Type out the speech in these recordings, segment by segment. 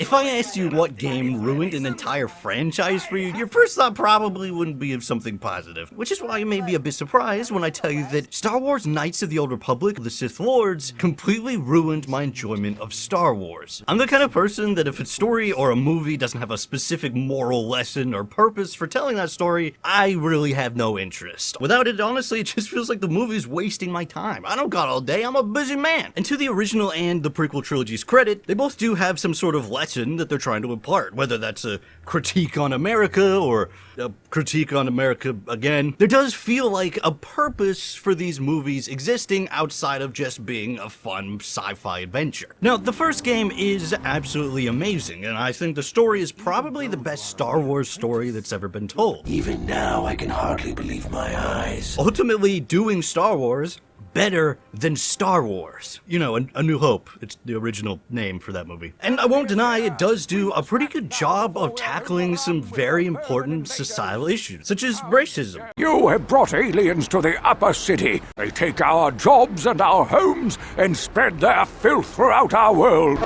If I asked you what game ruined an entire franchise for you, your first thought probably wouldn't be of something positive. Which is why you may be a bit surprised when I tell you that Star Wars Knights of the Old Republic, the Sith Lords, completely ruined my enjoyment of Star Wars. I'm the kind of person that if a story or a movie doesn't have a specific moral lesson or purpose for telling that story, I really have no interest. Without it, honestly, it just feels like the movie's wasting my time. I don't got all day, I'm a busy man. And to the original and the prequel trilogy's credit, they both do have some sort of lesson that they're trying to impart, whether that's a critique on America or a critique on America again. There does feel like a purpose for these movies existing outside of just being a fun sci-fi adventure. Now, the first game is absolutely amazing, and I think the story is probably the best Star Wars story that's ever been told. Even now, I can hardly believe my eyes. Ultimately, doing Star Wars better than Star Wars. You know, A New Hope. It's the original name for that movie. And I won't deny it does do a pretty good job of tackling some very important societal issues, such as racism. You have brought aliens to the upper city. They take our jobs and our homes and spread their filth throughout our world.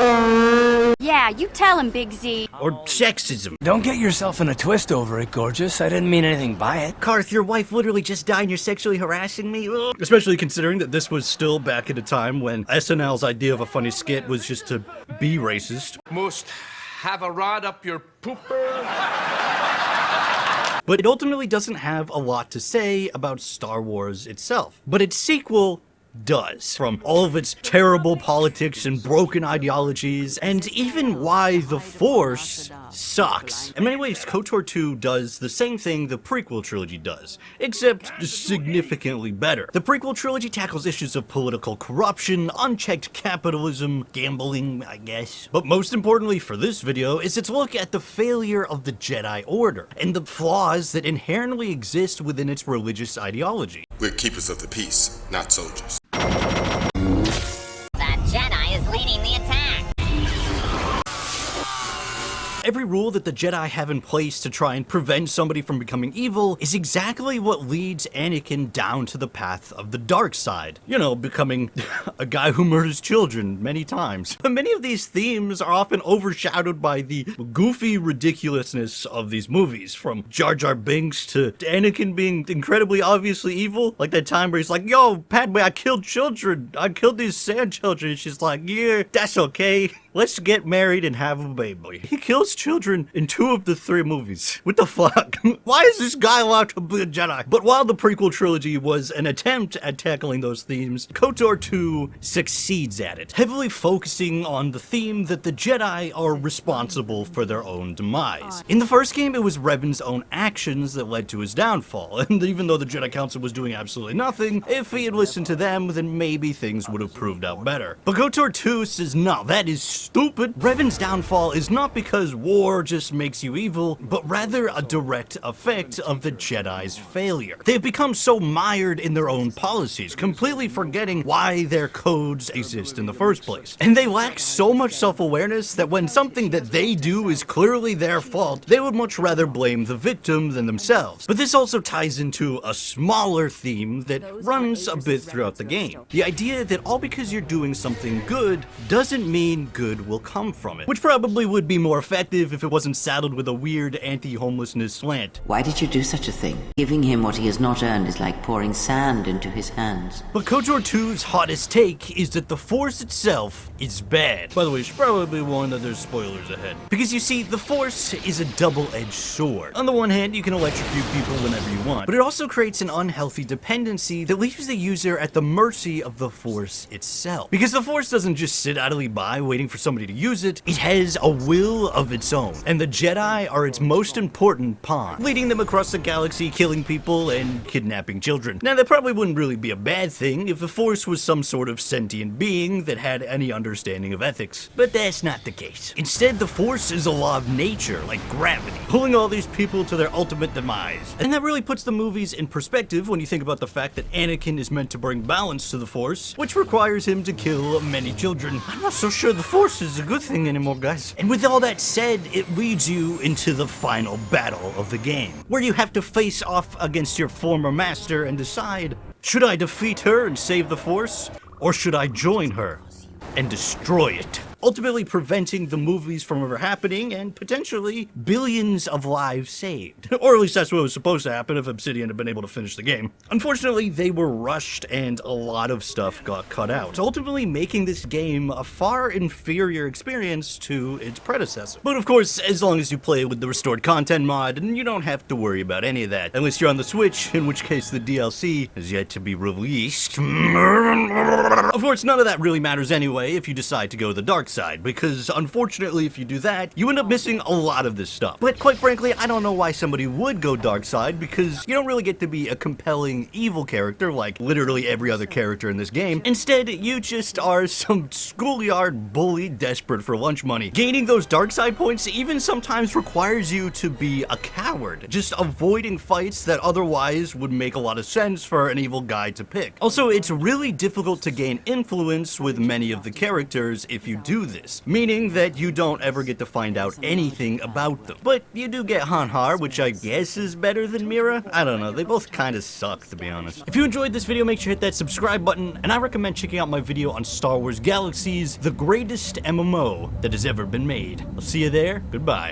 Yeah, you tell him, Big Z. Or sexism. Don't get yourself in a twist over it, gorgeous. I didn't mean anything by it. Karth, your wife literally just died and you're sexually harassing me? Ugh. Especially considering that this was still back at a time when SNL's idea of a funny skit was just to be racist. Must have a rod up your pooper. But it ultimately doesn't have a lot to say about Star Wars itself. But its sequel does. From all of its terrible politics and broken ideologies, and even why the Force sucks. In many ways, KOTOR 2 does the same thing the prequel trilogy does, except significantly better. The prequel trilogy tackles issues of political corruption, unchecked capitalism, gambling, I guess. But most importantly for this video is its look at the failure of the Jedi Order, and the flaws that inherently exist within its religious ideology. We're keepers of the peace, not soldiers. The Jedi is leading the attack. Every rule that the Jedi have in place to try and prevent somebody from becoming evil is exactly what leads Anakin down to the path of the dark side. You know, becoming a guy who murders children many times. But many of these themes are often overshadowed by the goofy ridiculousness of these movies, from Jar Jar Binks to Anakin being incredibly obviously evil. Like that time where he's like, yo, Padme, I killed children. I killed these sand children. And she's like, yeah, that's okay. Let's get married and have a baby. He kills children in 2 of the 3 movies. What the fuck? Why is this guy allowed to be a Jedi? But while the prequel trilogy was an attempt at tackling those themes, KOTOR 2 succeeds at it, heavily focusing on the theme that the Jedi are responsible for their own demise. In the first game, it was Revan's own actions that led to his downfall, and even though the Jedi Council was doing absolutely nothing, if he had listened to them, then maybe things would have proved out better. But KOTOR 2 says, no, that is stupid. Revan's downfall is not because war just makes you evil, but rather a direct effect of the Jedi's failure. They have become so mired in their own policies, completely forgetting why their codes exist in the first place. And they lack so much self-awareness that when something that they do is clearly their fault, they would much rather blame the victim than themselves. But this also ties into a smaller theme that runs a bit throughout the game. The idea that all because you're doing something good doesn't mean good will come from it, which probably would be more effective if it wasn't saddled with a weird anti-homelessness slant. Why did you do such a thing? Giving him what he has not earned is like pouring sand into his hands. But KOTOR 2's hottest take is that the Force itself is bad. By the way, you should probably warn that there's spoilers ahead. Because you see, the Force is a double-edged sword. On the one hand, you can electrocute people whenever you want, but it also creates an unhealthy dependency that leaves the user at the mercy of the Force itself. Because the Force doesn't just sit idly by waiting for somebody to use it, it has a will of its own, and the Jedi are its most important pawn, leading them across the galaxy, killing people, and kidnapping children. Now, that probably wouldn't really be a bad thing if the Force was some sort of sentient being that had any understanding of ethics, but that's not the case. Instead, the Force is a law of nature, like gravity, pulling all these people to their ultimate demise. And that really puts the movies in perspective when you think about the fact that Anakin is meant to bring balance to the Force, which requires him to kill many children. I'm not so sure the Force is a good thing anymore, guys. And with all that said, it leads you into the final battle of the game, where you have to face off against your former master and decide, should I defeat her and save the Force, or should I join her and destroy it? ultimately preventing the movies from ever happening and potentially billions of lives saved. Or at least that's what was supposed to happen if Obsidian had been able to finish the game. Unfortunately, they were rushed and a lot of stuff got cut out, ultimately making this game a far inferior experience to its predecessor. But of course, as long as you play with the restored content mod, you don't have to worry about any of that, unless you're on the Switch, in which case the DLC is yet to be released. Of course, none of that really matters anyway if you decide to go the dark side, because unfortunately if you do that, you end up missing a lot of this stuff. But quite frankly, I don't know why somebody would go dark side, because you don't really get to be a compelling evil character like literally every other character in this game. Instead, you just are some schoolyard bully desperate for lunch money. Gaining those dark side points even sometimes requires you to be a coward, just avoiding fights that otherwise would make a lot of sense for an evil guy to pick. Also, it's really difficult to gain influence with many of the characters if you do this, meaning that you don't ever get to find out anything about them. But you do get Hanhar, which I guess is better than Mira? I don't know, they both kinda suck, to be honest. If you enjoyed this video, make sure to hit that subscribe button, and I recommend checking out my video on Star Wars Galaxies, the greatest MMO that has ever been made. I'll see you there, goodbye.